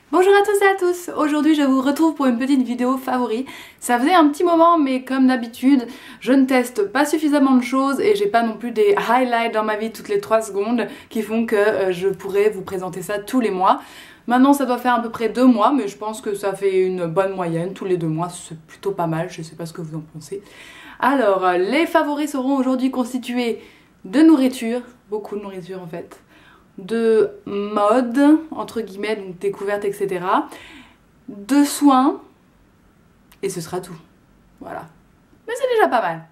Bonjour à tous et à tous, aujourd'hui je vous retrouve pour une petite vidéo favori. Ça faisait un petit moment mais comme d'habitude je ne teste pas suffisamment de choses et j'ai pas non plus des highlights dans ma vie toutes les 3 secondes qui font que je pourrais vous présenter ça tous les mois. Maintenant ça doit faire à peu près 2 mois mais je pense que ça fait une bonne moyenne, tous les 2 mois c'est plutôt pas mal, je sais pas ce que vous en pensez. Alors les favoris seront aujourd'hui constitués de nourriture, beaucoup de nourriture en fait, de mode, entre guillemets, donc découverte, etc. De soins, et ce sera tout. Voilà. Mais c'est déjà pas mal.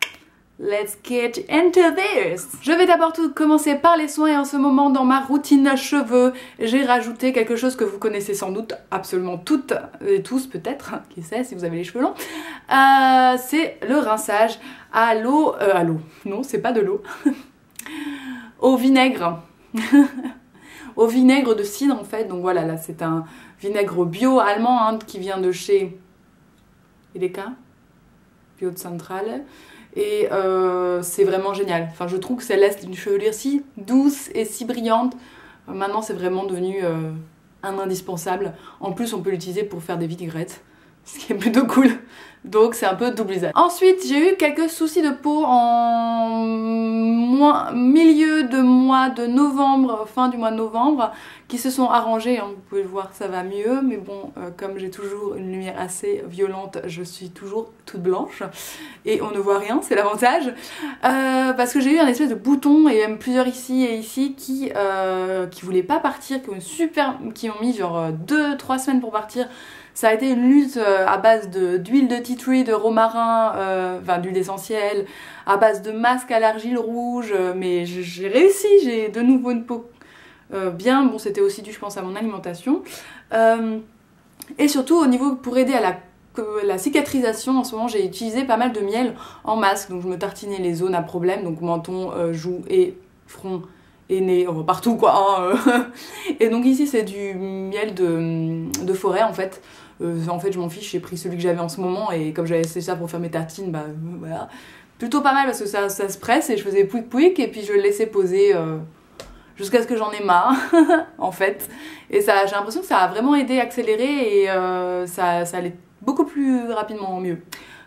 Let's get into this! Je vais d'abord commencer par les soins et en ce moment dans ma routine cheveux, j'ai rajouté quelque chose que vous connaissez sans doute, absolument toutes et tous peut-être, qui sait si vous avez les cheveux longs, c'est le rinçage à l'eau, non c'est pas de l'eau, au vinaigre. Au vinaigre de cidre en fait, donc voilà, là c'est un vinaigre bio allemand hein, qui vient de chez Edeka, Bio de Centrale, et c'est vraiment génial. Enfin je trouve que ça laisse une chevelure si douce et si brillante. Maintenant c'est vraiment devenu un indispensable. En plus on peut l'utiliser pour faire des vinaigrettes, ce qui est plutôt cool. Donc c'est un peu double usage. Ensuite j'ai eu quelques soucis de peau en milieu de mois de novembre, fin du mois de novembre, qui se sont arrangés, hein, vous pouvez le voir ça va mieux, mais bon comme j'ai toujours une lumière assez violente, je suis toujours toute blanche et on ne voit rien, c'est l'avantage. Parce que j'ai eu un espèce de bouton et même plusieurs ici et ici qui voulaient pas partir, qui ont mis genre 2-3 semaines pour partir. Ça a été une lutte à base d'huile de tea tree, de romarin, enfin d'huile essentielle, à base de masque à l'argile rouge, mais j'ai réussi, j'ai de nouveau une peau bien, bon c'était aussi dû je pense à mon alimentation. Et surtout au niveau pour aider à la cicatrisation, en ce moment j'ai utilisé pas mal de miel en masque, donc je me tartinais les zones à problème, donc menton, joues et front et nez, partout quoi. Hein. Et donc ici c'est du miel de forêt en fait. En fait je m'en fiche, j'ai pris celui que j'avais en ce moment et comme j'avais essayé ça pour faire mes tartines, bah voilà. Plutôt pas mal parce que ça se presse et je faisais pouic pouic et puis je le laissais poser jusqu'à ce que j'en ai marre en fait. Et j'ai l'impression que ça a vraiment aidé à accélérer et ça allait beaucoup plus rapidement mieux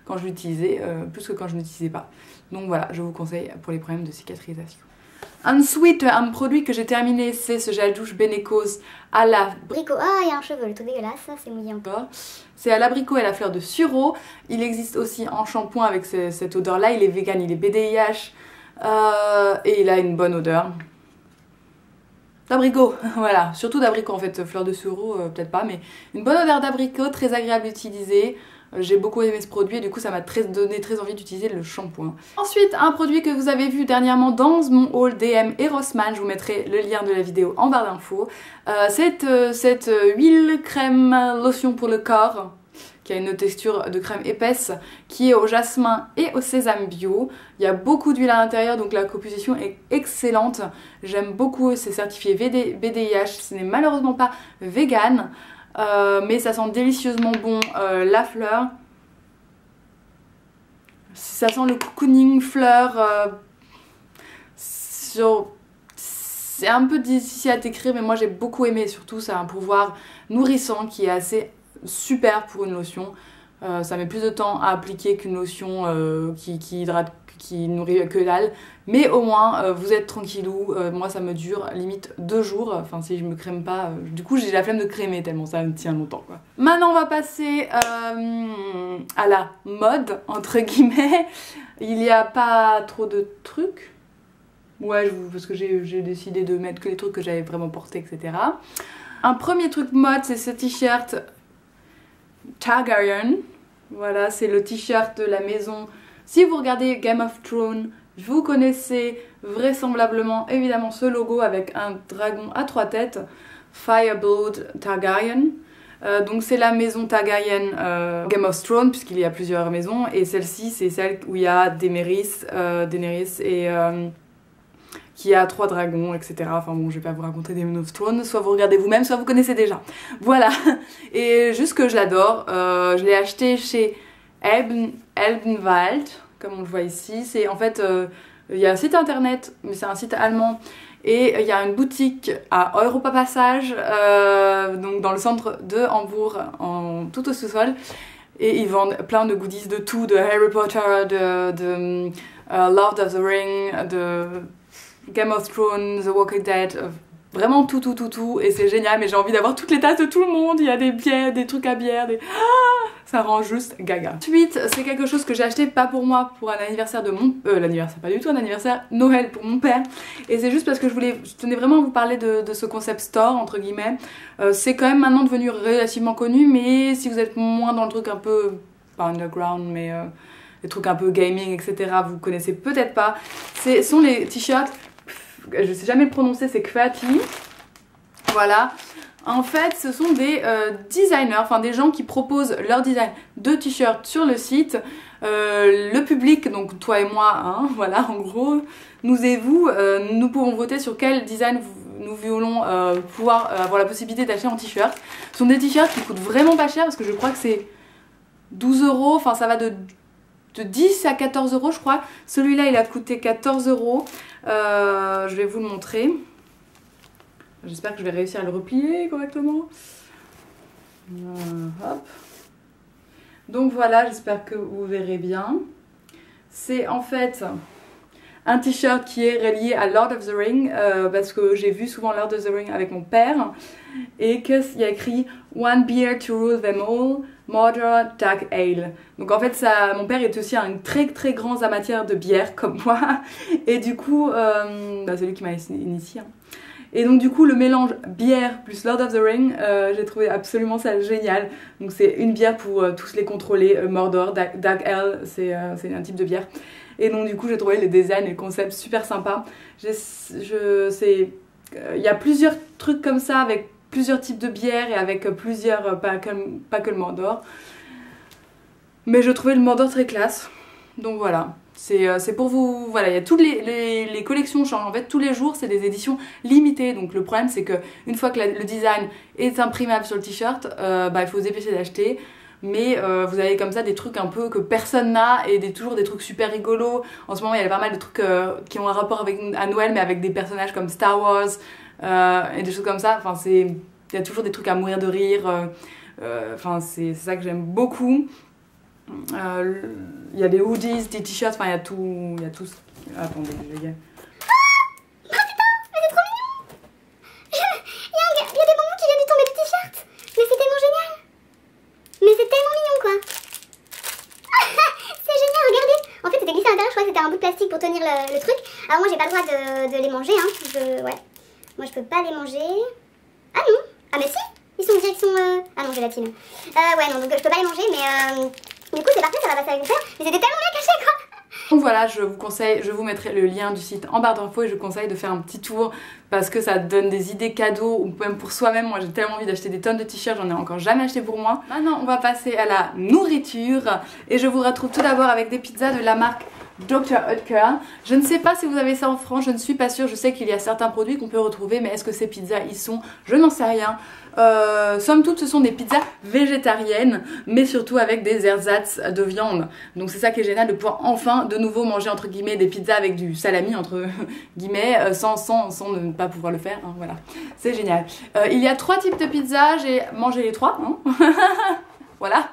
quand je l'utilisais, plus que quand je n'utilisais pas. Donc voilà, je vous conseille pour les problèmes de cicatrisation. Ensuite, un produit que j'ai terminé, c'est ce gel douche Benecos à l'abricot. Ah, il y a un cheveu, tout dégueulasse, ça c'est mouillé encore. C'est à l'abricot et à la fleur de sureau. Il existe aussi en shampoing avec cette odeur-là. Il est vegan, il est BDIH et il a une bonne odeur. D'abricot, voilà, surtout d'abricot en fait, fleur de sureau peut-être pas, mais une bonne odeur d'abricot, très agréable à utiliser. J'ai beaucoup aimé ce produit et du coup ça m'a donné très envie d'utiliser le shampoing. Ensuite, un produit que vous avez vu dernièrement dans mon haul DM et Rossmann, je vous mettrai le lien de la vidéo en barre d'infos. Cette huile crème lotion pour le corps, qui a une texture de crème épaisse, qui est au jasmin et au sésame bio. Il y a beaucoup d'huile à l'intérieur, donc la composition est excellente. J'aime beaucoup, c'est certifié BDIH, ce n'est malheureusement pas vegan. Mais ça sent délicieusement bon la fleur. Ça sent le cocooning fleur. C'est un peu difficile à décrire, mais moi j'ai beaucoup aimé. Surtout, ça a un pouvoir nourrissant qui est assez super pour une lotion. Ça met plus de temps à appliquer qu'une lotion qui hydrate, qui nourrit que dalle, mais au moins vous êtes tranquillou. Moi ça me dure limite 2 jours, enfin si je me crème pas, du coup j'ai la flemme de crémer tellement ça me tient longtemps quoi. Maintenant on va passer à la mode entre guillemets. Il n'y a pas trop de trucs, ouais parce que j'ai décidé de mettre que les trucs que j'avais vraiment portés, etc. Un premier truc mode, c'est ce t-shirt Targaryen. Voilà, c'est le t-shirt de la maison. Si vous regardez Game of Thrones, vous connaissez vraisemblablement évidemment ce logo avec un dragon à 3 têtes, Fireblood Targaryen. Donc c'est la maison Targaryen Game of Thrones, puisqu'il y a plusieurs maisons, et celle-ci c'est celle où il y a Daenerys et qui a 3 dragons, etc. Enfin bon, je vais pas vous raconter Game of Thrones, soit vous regardez vous-même, soit vous connaissez déjà. Voilà, et juste que je l'adore, je l'ai acheté chez Elbenwald, comme on le voit ici. C'est en fait, il y a un site internet, mais c'est un site allemand Et il y a une boutique à Europa Passage, donc dans le centre de Hambourg, tout au sous-sol. Et ils vendent plein de goodies de tout, de Harry Potter, de Lord of the Ring, de Game of Thrones, The Walking Dead, vraiment tout. Et c'est génial, mais j'ai envie d'avoir toutes les tasses de tout le monde. Il y a des bières, des trucs à bière, ça rend juste gaga. Ensuite, c'est quelque chose que j'ai acheté pas pour moi, pour un anniversaire de mon... l'anniversaire, pas du tout, un anniversaire Noël pour mon père. Et c'est juste parce que je tenais vraiment à vous parler de ce concept store, entre guillemets. C'est quand même maintenant devenu relativement connu, mais si vous êtes moins dans le truc un peu... pas underground, mais... les trucs un peu gaming, etc. Vous connaissez peut-être pas. Ce sont les t-shirts, je sais jamais le prononcer, c'est Kvapi. Voilà. En fait, ce sont des designers, enfin des gens qui proposent leur design de t-shirts sur le site. Le public, donc toi et moi, hein, voilà, en gros, nous et vous, nous pouvons voter sur quel design nous voulons pouvoir avoir la possibilité d'acheter en t-shirt. Ce sont des t-shirts qui coûtent vraiment pas cher parce que je crois que c'est 12 €, enfin ça va de 10 à 14 € je crois. Celui-là il a coûté 14 €. Je vais vous le montrer. J'espère que je vais réussir à le replier correctement. Hop. Donc voilà, j'espère que vous verrez bien. C'est en fait un t-shirt qui est relié à Lord of the Ring parce que j'ai vu souvent Lord of the Ring avec mon père et qu'il y a écrit One beer to rule them all, Mordor Dark Ale. Donc en fait mon père est aussi un très grand amateur de bière comme moi et du coup c'est lui qui m'a initié. Et donc du coup le mélange bière plus Lord of the Ring, j'ai trouvé absolument ça génial. Donc c'est une bière pour tous les contrôler, Mordor, Dark Ale, c'est un type de bière. Et donc du coup j'ai trouvé les designs et le concept super sympa. Il y a plusieurs trucs comme ça avec plusieurs types de bières et avec plusieurs, pas que le Mordor. Mais je trouvais le Mordor très classe. Donc voilà. C'est pour vous, voilà, il y a toutes les collections changent, en fait tous les jours c'est des éditions limitées, donc le problème c'est que une fois que le design est imprimable sur le t-shirt, il faut se dépêcher d'acheter, mais vous avez comme ça des trucs un peu que personne n'a et toujours des trucs super rigolos. En ce moment il y a pas mal de trucs qui ont un rapport à Noël mais avec des personnages comme Star Wars et des choses comme ça, enfin il y a toujours des trucs à mourir de rire, c'est ça que j'aime beaucoup. Il y a des hoodies, des t-shirts, enfin il y a tout. Attendez, les gars. Oh putain, mais c'est trop mignon. Il y a des bonbons qui viennent de tomber du t-shirt. Mais c'est tellement génial. Mais c'est tellement mignon quoi. C'est génial, regardez. En fait c'était glissé à l'intérieur, je crois que c'était un bout de plastique pour tenir le truc. Alors moi j'ai pas le droit de les manger, hein. Ouais. Moi je peux pas les manger. Ah non. Ah mais si. Ils sont en direction... Ah non, gélatine. Ouais non, donc je peux pas les manger mais... Du coup c'est parfait, ça va passer avec mon père, mais c'était tellement bien caché quoi. Donc voilà, je vous mettrai le lien du site en barre d'infos et je vous conseille de faire un petit tour parce que ça donne des idées cadeaux ou même pour soi-même. Moi j'ai tellement envie d'acheter des tonnes de t-shirts, j'en ai encore jamais acheté pour moi. Maintenant on va passer à la nourriture et je vous retrouve tout d'abord avec des pizzas de la marque Dr. Oetker. Je ne sais pas si vous avez ça en France, je ne suis pas sûre. Je sais qu'il y a certains produits qu'on peut retrouver, mais est-ce que ces pizzas y sont? Je n'en sais rien. Somme toute, ce sont des pizzas végétariennes, mais surtout avec des ersatz de viande. Donc c'est ça qui est génial, de pouvoir enfin de nouveau manger entre guillemets des pizzas avec du salami entre guillemets, sans ne pas pouvoir le faire. Hein, voilà, c'est génial. Il y a 3 types de pizzas, j'ai mangé les 3. Hein. Voilà,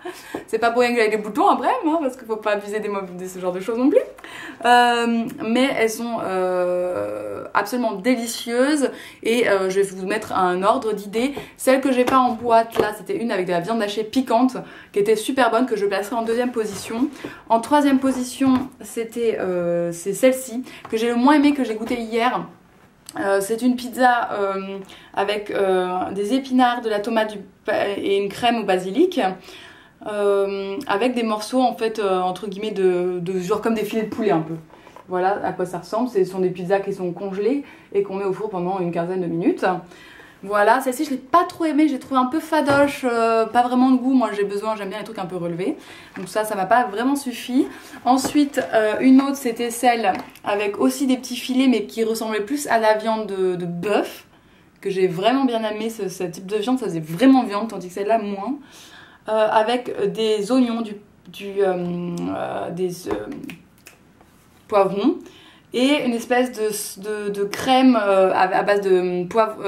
c'est pas pour rien qu'il y a des boutons après, hein, parce qu'il faut pas abuser de ce genre de choses non plus. Mais elles sont absolument délicieuses et je vais vous mettre un ordre d'idées. Celle que j'ai pas en boîte là, c'était une avec de la viande hachée piquante qui était super bonne, que je placerai en 2e position. En 3e position, c'est celle-ci que j'ai le moins aimée, que j'ai goûtée hier. C'est une pizza avec des épinards, de la tomate et une crème au basilic, avec des morceaux en fait entre guillemets de genre comme des filets de poulet un peu. Voilà à quoi ça ressemble. Ce sont des pizzas qui sont congelées et qu'on met au four pendant une quinzaine de minutes. Voilà, celle-ci je l'ai pas trop aimée, j'ai trouvé un peu fadoche, pas vraiment de goût. Moi j'aime bien les trucs un peu relevés, donc ça m'a pas vraiment suffi. Ensuite une autre, c'était celle avec aussi des petits filets mais qui ressemblait plus à la viande de bœuf, que j'ai vraiment bien aimé. Ce type de viande, ça faisait vraiment viande, tandis que celle-là moins, avec des oignons, des poivrons et une espèce de crème à base de poivre,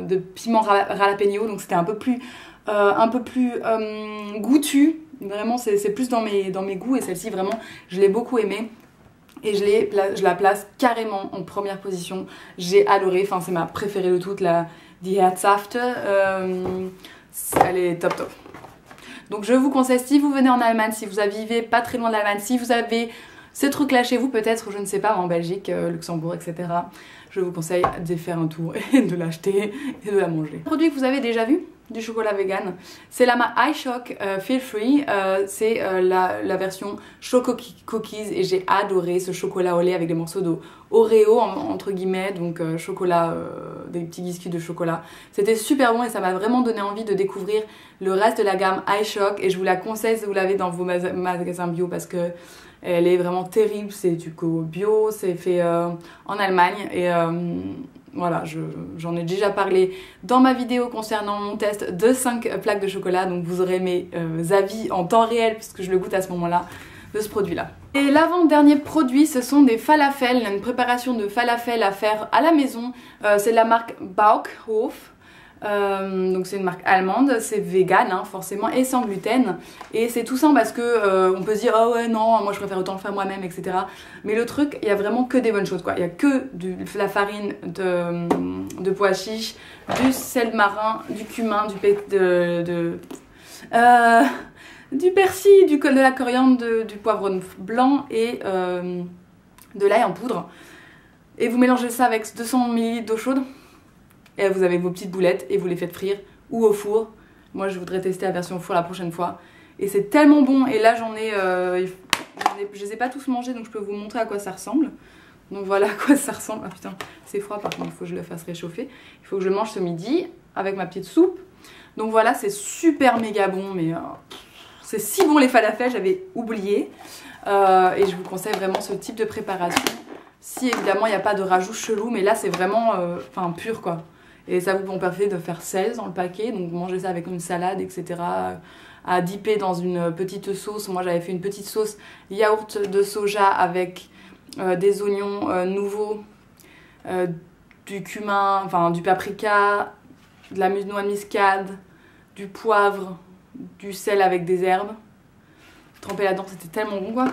de piment jalapeno, donc c'était un peu plus goûtu. Vraiment c'est plus dans mes goûts, et celle-ci vraiment je l'ai beaucoup aimée. Et je la place carrément en première position. J'ai adoré, enfin c'est ma préférée de toutes, la Die Herzhafte. Elle est top top. Donc je vous conseille, si vous venez en Allemagne, si vous vivez pas très loin de l'Allemagne, si vous avez ces trucs là chez vous, peut-être, je ne sais pas, en Belgique, Luxembourg, etc. Je vous conseille de faire un tour et de l'acheter et de la manger. Un produit que vous avez déjà vu du chocolat vegan, c'est la marque iShock Feel Free, c'est la version Choco Cookies, et j'ai adoré ce chocolat au lait avec des morceaux d'Oreo entre guillemets, donc chocolat, des petits biscuits de chocolat. C'était super bon et ça m'a vraiment donné envie de découvrir le reste de la gamme iShock, et je vous la conseille si vous l'avez dans vos magasins bio, parce que elle est vraiment terrible. C'est du bio, c'est fait en Allemagne, et voilà, j'en ai déjà parlé dans ma vidéo concernant mon test de 5 plaques de chocolat, donc vous aurez mes avis en temps réel puisque je le goûte à ce moment-là de ce produit-là. Et l'avant-dernier produit, ce sont des falafels, une préparation de falafels à faire à la maison. C'est de la marque Baukhof. Donc c'est une marque allemande, c'est vegan hein, forcément, et sans gluten, et c'est tout simple parce que on peut se dire oh ouais non moi je préfère autant le faire moi-même, etc. Mais le truc, il y a vraiment que des bonnes choses quoi. Il y a que la farine de pois chiches, du sel marin, du cumin, du persil, de la coriandre, du poivron blanc et de l'ail en poudre, et vous mélangez ça avec 200 ml d'eau chaude. Et vous avez vos petites boulettes et vous les faites frire ou au four. Moi je voudrais tester la version au four la prochaine fois. Et c'est tellement bon. Et là je les ai pas tous mangés, donc je peux vous montrer à quoi ça ressemble. Donc voilà à quoi ça ressemble. Ah putain, c'est froid par contre, il faut que je le fasse réchauffer. Il faut que je le mange ce midi avec ma petite soupe. Donc voilà, c'est super méga bon, mais c'est si bon les falafels, j'avais oublié. Et je vous conseille vraiment ce type de préparation. Si évidemment il n'y a pas de rajout chelou, mais là c'est vraiment pur quoi. Et ça vous permet de faire 16 dans le paquet, donc manger ça avec une salade, etc. À dipper dans une petite sauce. Moi j'avais fait une petite sauce yaourt de soja avec des oignons nouveaux, du cumin, enfin du paprika, de la noix de muscade, du poivre, du sel avec des herbes. Trempé là-dedans, c'était tellement bon quoi.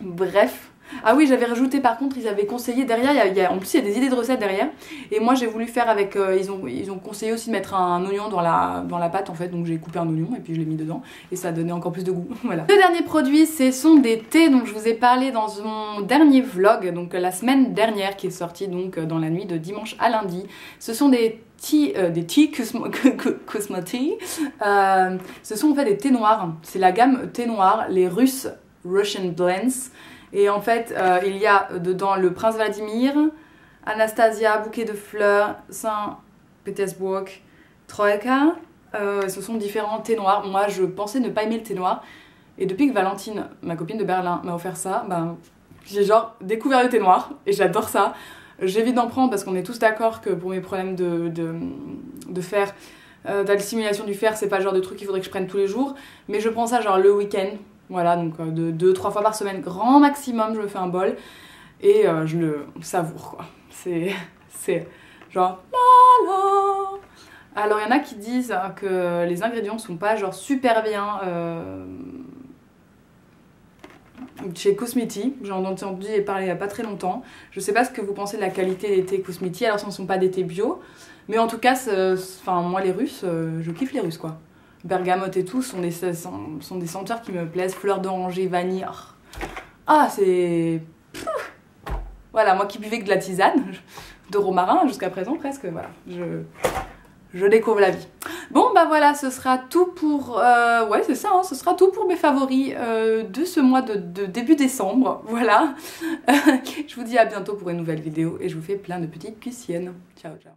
Bref. Ah oui, j'avais rajouté par contre, ils avaient conseillé derrière, en plus il y a des idées de recettes derrière, et moi j'ai voulu faire avec, ils ont conseillé aussi de mettre un oignon dans la pâte en fait, donc j'ai coupé un oignon et puis je l'ai mis dedans, et ça a donné encore plus de goût, voilà. Le dernier produit, ce sont des thés dont je vous ai parlé dans mon dernier vlog, donc la semaine dernière, qui est sorti donc dans la nuit de dimanche à lundi. Ce sont des tea Cosmo Tea, ce sont en fait des thés noirs, c'est la gamme thé noir, les Russes Russian Blends. Et en fait, il y a dedans le Prince Vladimir, Anastasia, Bouquet de Fleurs, Saint-Pétersbourg, Troika. Ce sont différents thés noirs. Moi, je pensais ne pas aimer le thé noir. Et depuis que Valentine, ma copine de Berlin, m'a offert ça, j'ai genre découvert le thé noir. Et j'adore ça. J'évite d'en prendre parce qu'on est tous d'accord que pour mes problèmes de fer, de la stimulation du fer, c'est pas le genre de truc qu'il faudrait que je prenne tous les jours. Mais je prends ça genre le week-end. Voilà, donc 2-3 fois par semaine, grand maximum, je me fais un bol et je le savoure quoi. C'est genre la la. Alors il y en a qui disent que les ingrédients sont pas genre super bien chez Cosmiti. J'en ai entendu parler il y a pas très longtemps. Je sais pas ce que vous pensez de la qualité des thés Cosmiti. Alors ce ne sont pas des thés bio, mais en tout cas, moi les Russes, je kiffe les Russes quoi. Bergamote et tout sont des senteurs qui me plaisent, fleurs d'oranger, vanille. Ah, c'est... Voilà, moi qui buvais que de la tisane, de romarin jusqu'à présent presque, voilà, je découvre la vie. Bon bah voilà, ce sera tout pour... ouais c'est ça, hein, ce sera tout pour mes favoris de ce mois de début décembre, voilà. Je vous dis à bientôt pour une nouvelle vidéo et je vous fais plein de petites cuissiettes. Ciao ciao.